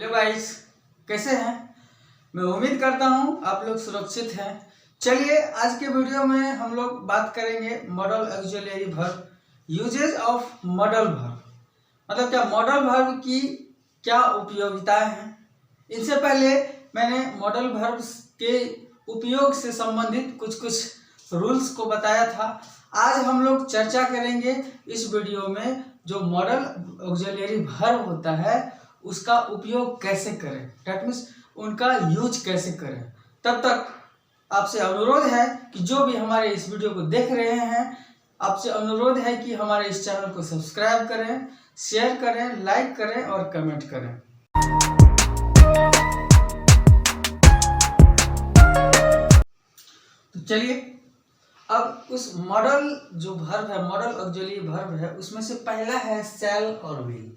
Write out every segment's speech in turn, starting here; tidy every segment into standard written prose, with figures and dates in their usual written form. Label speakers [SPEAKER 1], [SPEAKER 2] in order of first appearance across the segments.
[SPEAKER 1] Hello guys, कैसे हैं। मैं उम्मीद करता हूं आप लोग सुरक्षित हैं। चलिए आज के वीडियो में हम लोग बात करेंगे modal auxiliary verb, usages of modal verb. मतलब क्या मॉडल वर्ब की क्या उपयोगिताएं हैं। इनसे पहले मैंने मॉडल वर्ब के उपयोग से संबंधित कुछ रूल्स को बताया था। आज हम लोग चर्चा करेंगे इस वीडियो में जो मॉडल ऑक्सिलरी वर्ब होता है उसका उपयोग कैसे करें, दैट मीन्स उनका यूज कैसे करें। तब तक आपसे अनुरोध है कि जो भी हमारे इस वीडियो को देख रहे हैं, आपसे अनुरोध है कि हमारे इस चैनल को सब्सक्राइब करें, शेयर करें, लाइक करें और कमेंट करें। तो चलिए अब उस मॉडल जो वर्ब है, मॉडल ऑक्सिलरी वर्ब है, उसमें से पहला है शैल और विल।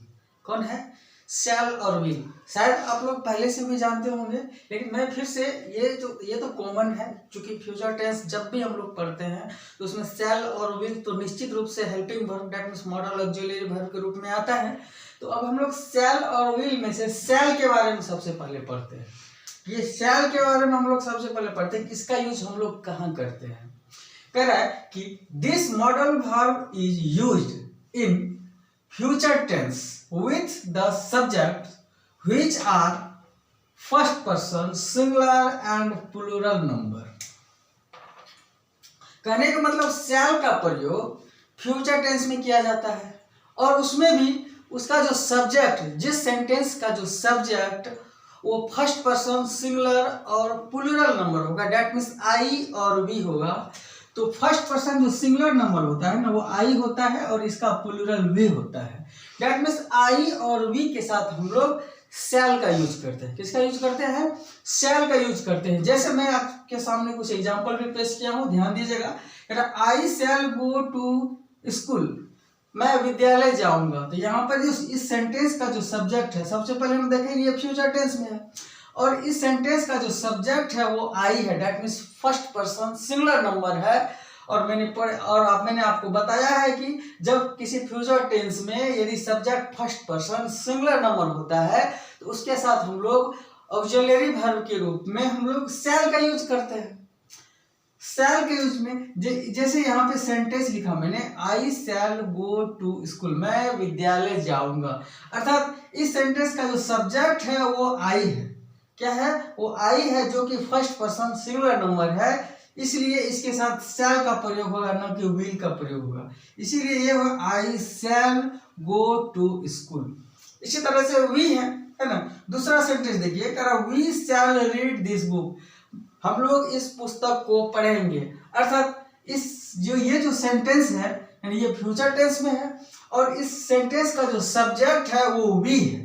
[SPEAKER 1] कौन है? शैल और विल। शायद आप लोग पहले से भी जानते होंगे, लेकिन मैं फिर से ये तो कॉमन है, क्योंकि फ्यूचर टेंस जब भी हम लोग पढ़ते हैं तो उसमें शैल और विल तो निश्चित रूप से helping verb that means model auxiliary verb के रूप में आता है। तो अब हम लोग शैल और विल में से शैल के बारे में सबसे पहले पढ़ते हैं। ये शैल के बारे में हम लोग सबसे पहले पढ़ते हैं, इसका यूज हम लोग कहाँ करते हैं। कह रहा है कि this modal verb is used in future tense with the subject which are first person singular and plural number। कहने का मतलब शैल का प्रयोग फ्यूचर टेंस में किया जाता है और उसमें भी उसका जो सब्जेक्ट, जिस सेंटेंस का जो सब्जेक्ट वो फर्स्ट पर्सन सिंगुलर और प्लूरल नंबर होगा, दैट मीन्स आई और वी होगा। तो फर्स्ट पर्सन जो सिंगुलर नंबर होता है ना वो आई होता है और इसका प्लूरल वी होता है। दैट मीन्स आई और वी के साथ हम लोग शैल का यूज करते हैं। किसका यूज करते हैं? शैल का यूज करते हैं। जैसे मैं आपके सामने कुछ एग्जांपल भी पेश किया हूं, ध्यान दीजिएगा। आई शैल गो टू स्कूल, मैं विद्यालय जाऊंगा। तो यहाँ पर इस सेंटेंस का जो सब्जेक्ट है, सबसे पहले हम देखेंगे ये फ्यूचर टेंस में है और इस सेंटेंस का जो सब्जेक्ट है वो आई है, that means first person singular number है। और मैंने आपको बताया है कि जब किसी फ्यूचर टेंस में यदि subject first person singular number होता है तो उसके साथ हम लोग ऑक्सिलरी वर्ब के रूप में हम लोग शैल का यूज करते हैं। शैल के यूज में जैसे यहाँ पे सेंटेंस लिखा मैंने, आई शैल गो टू स्कूल, मैं विद्यालय जाऊंगा। अर्थात इस सेंटेंस का जो सब्जेक्ट है वो आई है। क्या है? वो आई है, जो कि फर्स्ट पर्सन सिंगुलर नंबर है, इसलिए इसके साथ शैल का प्रयोग होगा, न कि विल का प्रयोग होगा। इसीलिए ये होगा आई शैल गो टू स्कूल। इसी तरह से वी है ना। दूसरा सेंटेंस देखिए, कह रहा we shall read this book, हम लोग इस पुस्तक को पढ़ेंगे। अर्थात ये जो सेंटेंस है ये फ्यूचर टेंस में है और इस सेंटेंस का जो सब्जेक्ट है वो वी है,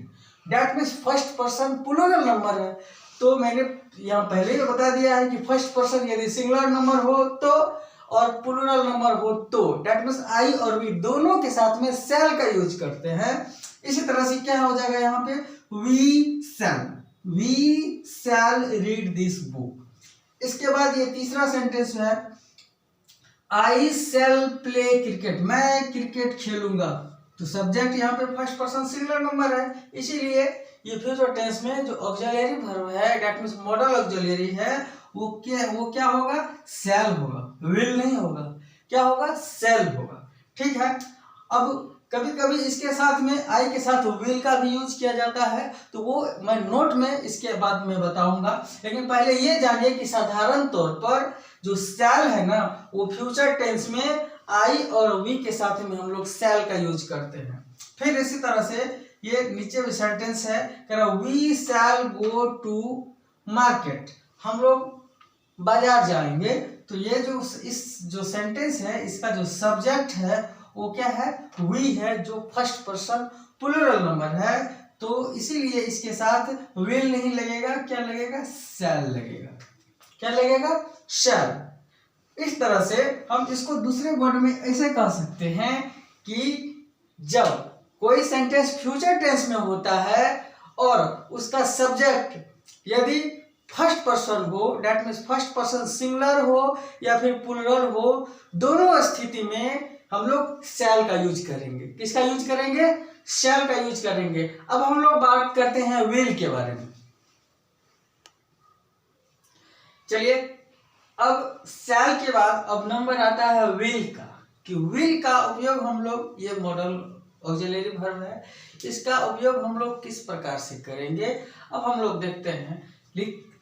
[SPEAKER 1] that means first person plural number है। तो मैंने यहाँ पहले ही बता दिया है कि फर्स्ट पर्सन यदि सिंगुलर नंबर हो तो और प्लूरल नंबर हो तो दैट मीन्स आई और वी दोनों के साथ में शैल का यूज करते हैं। इसी तरह से क्या हो जाएगा यहाँ पे, we shall read this book. इसके बाद ये तीसरा सेंटेंस है, आई शैल प्ले क्रिकेट, मैं क्रिकेट खेलूंगा। तो सब्जेक्ट यहाँ पे फर्स्ट पर्सन सिंगुलर नंबर है, इसीलिए ये फ्यूचर टेंस में जो ऑक्सिलरी वर्ब है दैट मीन्स मॉडल ऑक्सिलरी है वो क्या होगा? शैल होगा, विल नहीं होगा। क्या होगा? शैल होगा। ठीक है। अब कभी कभी इसके साथ में आई के साथ विल का भी यूज किया जाता है, तो वो मैं नोट में इसके बाद में बताऊंगा। लेकिन पहले ये जानिए कि साधारण तौर पर जो शैल है ना वो फ्यूचर टेंस में आई और वी के साथ में हम लोग शैल का यूज करते हैं। फिर इसी तरह से ये नीचे भी सेंटेंस है, कह रहा we shall go to market, हम लोग बाजार जाएंगे। तो ये जो सेंटेंस है इसका जो सब्जेक्ट है वो क्या है? वी है, जो फर्स्ट पर्सन प्लूरल नंबर है। तो इसीलिए इसके साथ विल नहीं लगेगा, क्या लगेगा? शैल लगेगा। क्या लगेगा? शैल। इस तरह से हम इसको दूसरे वर्ड में ऐसे कह सकते हैं कि जब कोई सेंटेंस फ्यूचर टेंस में होता है और उसका सब्जेक्ट यदि फर्स्ट पर्सन हो, that means first person singular हो या फिर प्लूरल हो, दोनों स्थिति में हम लोग शैल का यूज करेंगे। किसका यूज करेंगे? शैल का यूज करेंगे। अब हम लोग बात करते हैं विल के बारे में। चलिए, अब शैल के बाद अब नंबर आता है विल का, कि विल का उपयोग हम लोग, ये मॉडल ऑक्सिलरी वर्ब है, इसका उपयोग हम लोग किस प्रकार से करेंगे। अब हम लोग देखते हैं,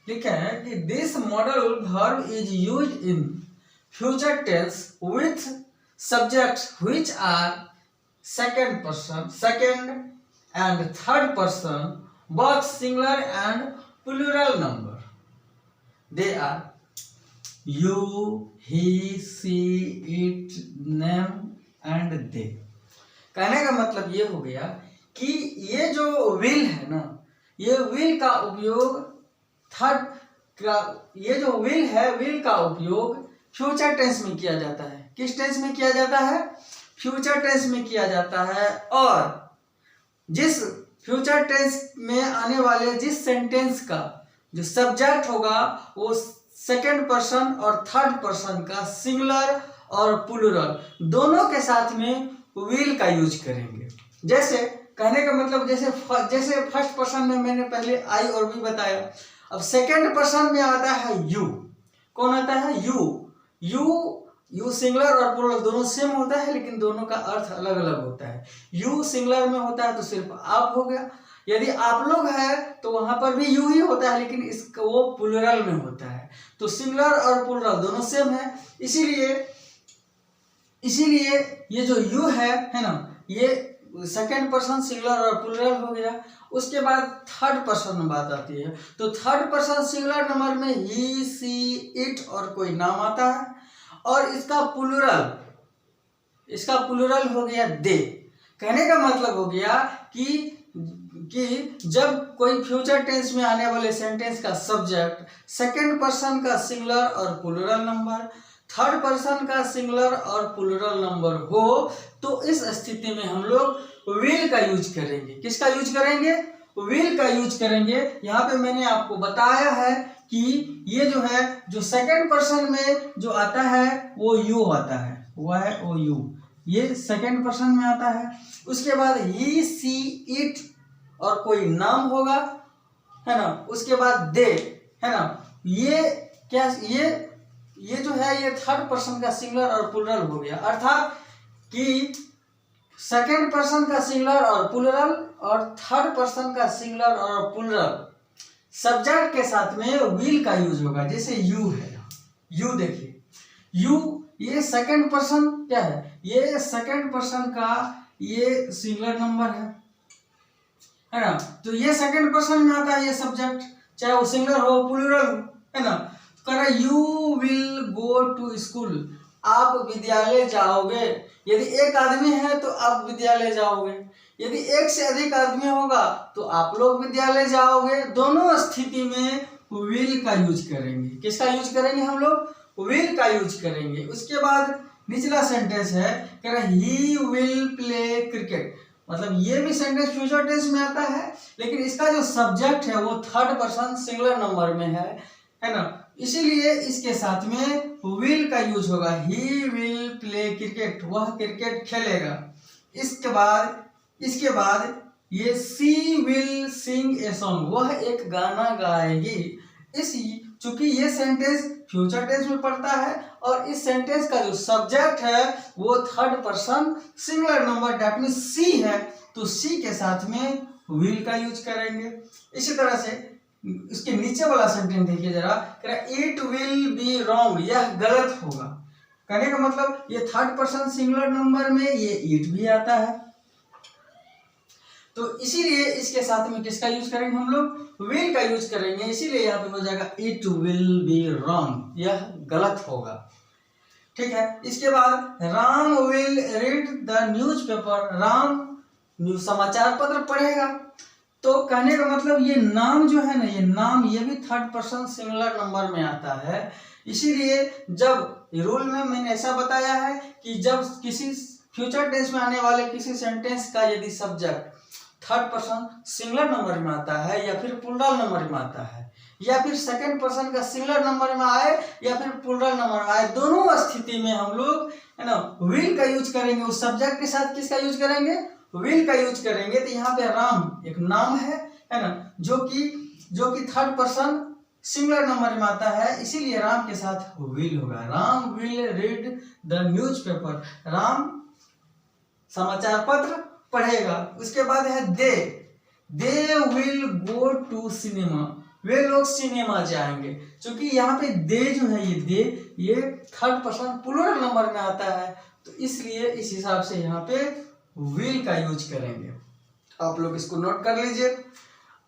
[SPEAKER 1] लिखे हैं कि this modal verb is used in future tense with subjects which are second person, second and third person, both singular and plural number. They are you, he, she, it, them and they. कहने का मतलब ये हो गया कि ये जो will है ना, ये will का उपयोग थर्ड का, ये जो will है, will का उपयोग फ्यूचर टेंस में किया जाता है। किस टेंस में किया जाता है? फ्यूचर टेंस में किया जाता है। और जिस फ्यूचर टेंस में आने वाले जिस सेंटेंस का जो सब्जेक्ट होगा वो सेकंड पर्सन और थर्ड पर्सन का सिंगुलर और प्लूरल दोनों के साथ में विल का यूज करेंगे। जैसे कहने का मतलब जैसे फर्स्ट पर्सन में मैंने पहले आई और वी बताया, अब सेकंड पर्सन में आता है यू। कौन आता है? यू सिंगुलर और प्लूरल दोनों सेम होता है, लेकिन दोनों का अर्थ अलग अलग होता है। यू सिंगुलर में होता है तो सिर्फ आप हो गया, यदि आप लोग है तो वहां पर भी यू ही होता है, लेकिन इसका वो प्लूरल में होता है। तो सिंगुलर और प्लूरल दोनों सेम है, इसीलिए ये जो यू है ना, ये सेकेंड पर्सन सिंगुलर और प्लूरल हो गया। उसके बाद थर्ड पर्सन में बात आती है, तो थर्ड पर्सन सिंगुलर नंबर में ही, सी, इट और कोई नाम आता है, और इसका प्लूरल हो गया दे। कहने का मतलब हो गया कि जब कोई फ्यूचर टेंस में आने वाले सेंटेंस का सब्जेक्ट सेकंड पर्सन का सिंगुलर और प्लूरल नंबर, थर्ड पर्सन का सिंगुलर और प्लूरल नंबर हो, तो इस स्थिति में हम लोग विल का यूज करेंगे। किसका यूज करेंगे? विल का यूज करेंगे। यहाँ पे मैंने आपको बताया है कि ये जो है, जो सेकंड पर्सन में जो आता है वो यू आता है, वह है ओ यू, ये सेकंड पर्सन में आता है। उसके बाद ही, सी, इट और कोई नाम होगा, है ना। उसके बाद दे, है ना, ये क्या, ये जो है ये थर्ड पर्सन का सिंगुलर और प्लूरल हो गया। अर्थात कि सेकंड पर्सन का सिंगुलर और प्लूरल और थर्ड पर्सन का सिंगुलर और प्लूरल सब्जेक्ट के साथ में विल का यूज होगा। जैसे यू है, यू देखिए, यू ये सेकंड पर्सन क्या है, ये सेकंड पर्सन का ये सिंगुलर नंबर है ना। तो ये सेकंड पर्सन में आता है ये सब्जेक्ट, चाहे वो सिंगुलर हो प्लूरल हो, है ना। कह you will go to school, आप विद्यालय जाओगे। यदि एक आदमी है तो आप विद्यालय जाओगे, यदि एक से अधिक आदमी होगा तो आप लोग विद्यालय जाओगे। दोनों स्थिति में विल का यूज करेंगे। किसका यूज करेंगे? हम लोग विल का यूज करेंगे। उसके बाद निचला सेंटेंस है, कह रहा ही विल प्ले क्रिकेट, मतलब ये भी सेंटेंस फ्यूचर टेंस में आता है, लेकिन इसका जो सब्जेक्ट है वो थर्ड पर्सन सिंगुलर नंबर में है ना। इसीलिए इसके साथ में विल का यूज होगा। ही विल प्ले क्रिकेट, वह क्रिकेट खेलेगा। इसके बाद ये सी विल सिंग ए सॉन्ग, वह एक गाना गाएगी। चूंकि ये सेंटेंस फ्यूचर टेंस में पड़ता है और इस सेंटेंस का जो सब्जेक्ट है वो third person singular number that means she है, तो सी के साथ में विल का यूज करेंगे। इसी तरह से इसके नीचे वाला सेंटेंस देखिए जरा, इट विल बी रॉन्ग, यह गलत होगा। कहने का मतलब ये थर्ड पर्सन सिंगुलर नंबर में ये इट भी आता है, तो इसीलिए इसके साथ में किसका यूज करेंगे? हम लोग विल का यूज करेंगे। इसीलिए यहाँ पे हो जाएगा इट विल बी रॉन्ग, यह गलत होगा। ठीक है। इसके बाद Ram will read the newspaper, Ram समाचार पत्र पढ़ेगा। तो कहने का मतलब ये नाम जो है ना, ये नाम ये भी थर्ड पर्सन सिंगुलर नंबर में आता है। इसीलिए जब रूल में मैंने ऐसा बताया है कि जब किसी फ्यूचर टेंस में आने वाले किसी सेंटेंस का यदि subject third person singular number में आता है या फिर प्लूरल नंबर में आता है, या फिर सेकंड पर्सन का सिंगुलर नंबर में आए या फिर प्लूरल नंबर में आए, दोनों स्थिति में हम लोग है ना विल का यूज करेंगे। उस सब्जेक्ट के साथ किसका यूज करेंगे? विल का यूज करेंगे तो यहाँ पे राम एक नाम है ना, जो कि थर्ड पर्सन सिंगुलर नंबर में आता है, इसीलिए राम के साथ विल होगा। Ram will read the newspaper, Ram समाचार पत्र पढ़ेगा। उसके बाद है they will go to cinema, वे लोग सिनेमा जाएंगे। क्योंकि यहाँ पे दे जो है ये थर्ड पर्सन प्लूरल नंबर में आता है, तो इसलिए इस हिसाब से यहाँ पे विल का यूज करेंगे। आप लोग इसको नोट कर लीजिए।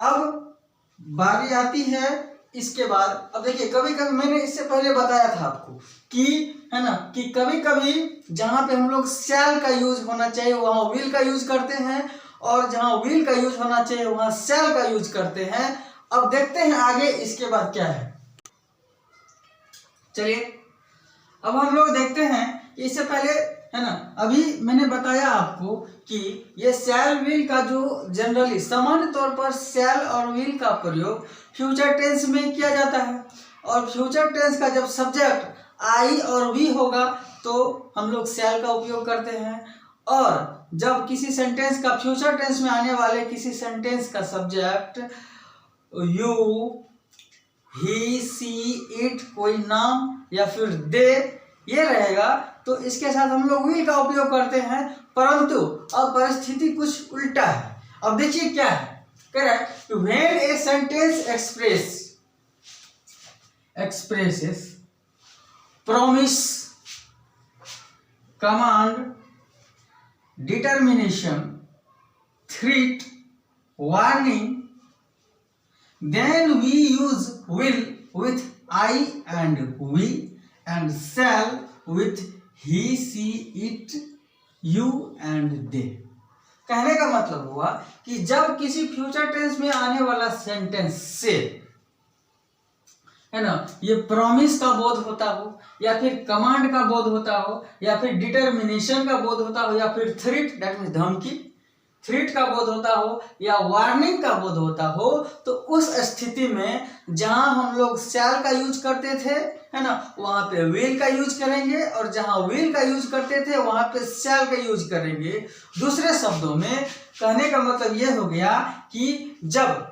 [SPEAKER 1] अब बारी आती है इसके बाद, अब देखिए कभी कभी मैंने इससे पहले बताया था आपको कि है ना कि कभी कभी जहाँ पे हम लोग शैल का यूज होना चाहिए वहाँ विल का यूज करते हैं, और जहाँ विल का यूज होना चाहिए वहाँ शैल का यूज करते हैं। अब देखते हैं आगे इसके बाद क्या है। चलिए अब हम लोग देखते हैं, इससे पहले है ना अभी मैंने बताया आपको कि ये शैल विल का जो जनरली सामान्य तौर पर शैल और विल का प्रयोग फ्यूचर टेंस में किया जाता है, और फ्यूचर टेंस का जब सब्जेक्ट आई और वी होगा तो हम लोग शैल का उपयोग करते हैं, और जब किसी सेंटेंस का फ्यूचर टेंस में आने वाले किसी सेंटेंस का subject you, he, she, it, कोई नाम या फिर दे ये रहेगा तो इसके साथ हम लोग विल का उपयोग करते हैं। परंतु अब परिस्थिति कुछ उल्टा है। अब देखिए क्या है, कह रहा है when a sentence expresses promise, command, determination, threat, warning, then we use will with I and we and shall with he, she, it, you and they। कहने का मतलब हुआ कि जब किसी फ्यूचर टेंस में आने वाला सेंटेंस से है ना ये प्रॉमिस का बोध होता हो, या फिर कमांड का बोध होता हो, या फिर डिटर्मिनेशन का बोध होता हो, या फिर थ्रेट दैट मीन्स धमकी, थ्रेट का बोध होता हो, या वार्निंग का बोध होता हो, तो उस स्थिति में जहां हम लोग शैल का यूज करते थे है ना वहां पे विल का यूज करेंगे, और जहां विल का यूज करते थे वहां पे शैल का यूज करेंगे। दूसरे शब्दों में कहने का मतलब यह हो गया कि जब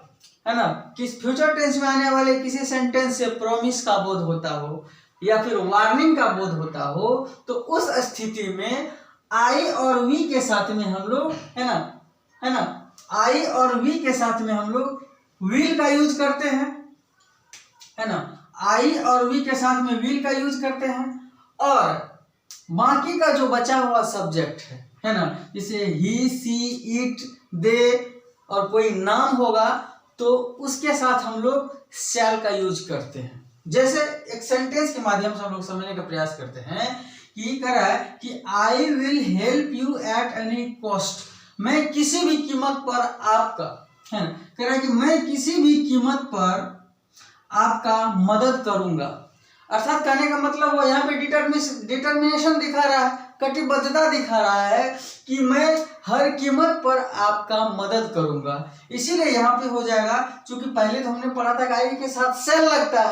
[SPEAKER 1] है ना किस फ्यूचर टेंस में आने वाले किसी सेंटेंस से प्रॉमिस का बोध होता हो या फिर वार्निंग का बोध होता हो, तो उस स्थिति में आई और वी के साथ में हम लोग है ना आई और वी के साथ में हम लोग विल का यूज करते हैं, है ना आई और वी के साथ में विल का यूज करते हैं, और बाकी का जो बचा हुआ सब्जेक्ट है ना जैसे ही, सी, इट, दे और कोई नाम होगा तो उसके साथ हम लोग शैल का यूज करते हैं। जैसे एक सेंटेंस के माध्यम से हम लोग समझने का प्रयास करते हैं कि कह रहा है कि I will help you at any cost, मैं किसी भी कीमत पर आपका है ना कह रहा है कि मैं किसी भी कीमत पर आपका मदद करूंगा। अर्थात कहने का मतलब वो यहाँ पे डिटर्मिनेशन दिखा रहा है, कटिबद्धता दिखा रहा है कि मैं हर कीमत पर आपका मदद करूंगा। इसीलिए यहाँ पे हो जाएगा, क्योंकि पहले तो हमने पढ़ा था कि आई के साथ सेल लगता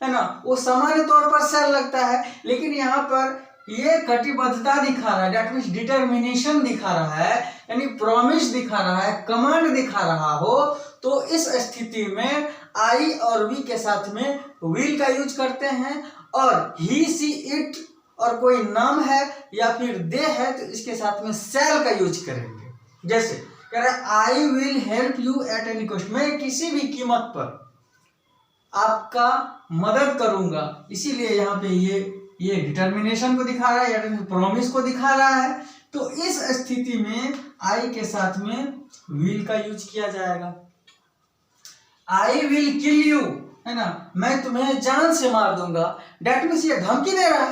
[SPEAKER 1] है ना वो सामान्य तौर पर सेल लगता है, लेकिन यहाँ पर ये कटिबद्धता दिखा रहा है, दैट मीन्स डिटर्मिनेशन दिखा रहा है, यानी प्रॉमिस दिखा रहा है, कमांड दिखा रहा हो, तो इस स्थिति में आई और वी के साथ में विल का यूज करते हैं, और ही, सी, इट और कोई नाम है या फिर दे है तो इसके साथ में शैल का यूज करेंगे। जैसे कह रहा है I will help you at any cost, मैं किसी भी कीमत पर आपका मदद करूंगा। इसीलिए यहाँ पे ये डिटर्मिनेशन को दिखा रहा है या प्रॉमिस को दिखा रहा है, तो इस स्थिति में आई के साथ में विल का यूज किया जाएगा। आई विल किल यू है ना मैं तुम्हें जान से मार दूंगा, डेट मीन्स ये धमकी दे रहा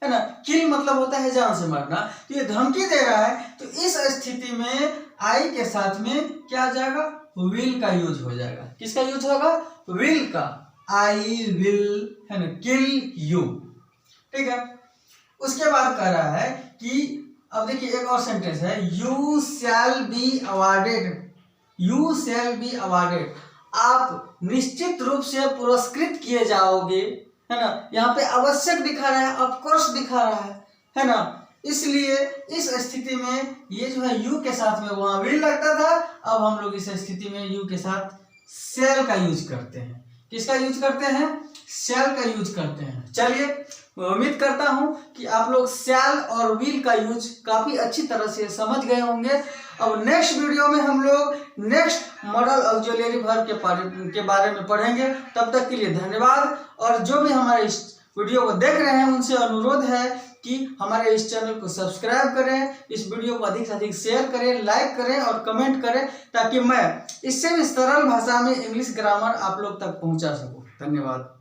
[SPEAKER 1] है ना किल मतलब होता है जान से मारना, तो ये धमकी दे रहा है, तो इस स्थिति में आई के साथ में क्या आ जाएगा विल का यूज हो जाएगा। किसका यूज होगा विल का, आई विल है ना किल यू, ठीक है। उसके बाद कह रहा है कि अब देखिए एक और सेंटेंस है you shall be awarded, you shall be awarded, आप निश्चित रूप से पुरस्कृत किए जाओगे, है ना यहाँ पे आवश्यक दिखा रहा है, ऑफ कोर्स दिखा रहा है ना इसलिए इस स्थिति में ये जो है यू के साथ में वहां विल लगता था, अब हम लोग इस स्थिति में यू के साथ सेल का यूज करते हैं। किसका यूज करते हैं? सेल का यूज करते हैं। चलिए, मैं उम्मीद करता हूं कि आप लोग सेल और विल का यूज काफी अच्छी तरह से समझ गए होंगे। अब नेक्स्ट वीडियो में हम लोग नेक्स्ट मॉडल ऑक्सिलरी वर्ब के बारे में पढ़ेंगे। तब तक के लिए धन्यवाद। और जो भी हमारे इस वीडियो को देख रहे हैं उनसे अनुरोध है कि हमारे इस चैनल को सब्सक्राइब करें, इस वीडियो को अधिक से अधिक शेयर करें, लाइक करें और कमेंट करें, ताकि मैं इससे भी सरल भाषा में इंग्लिश ग्रामर आप लोग तक पहुंचा सकूं। धन्यवाद।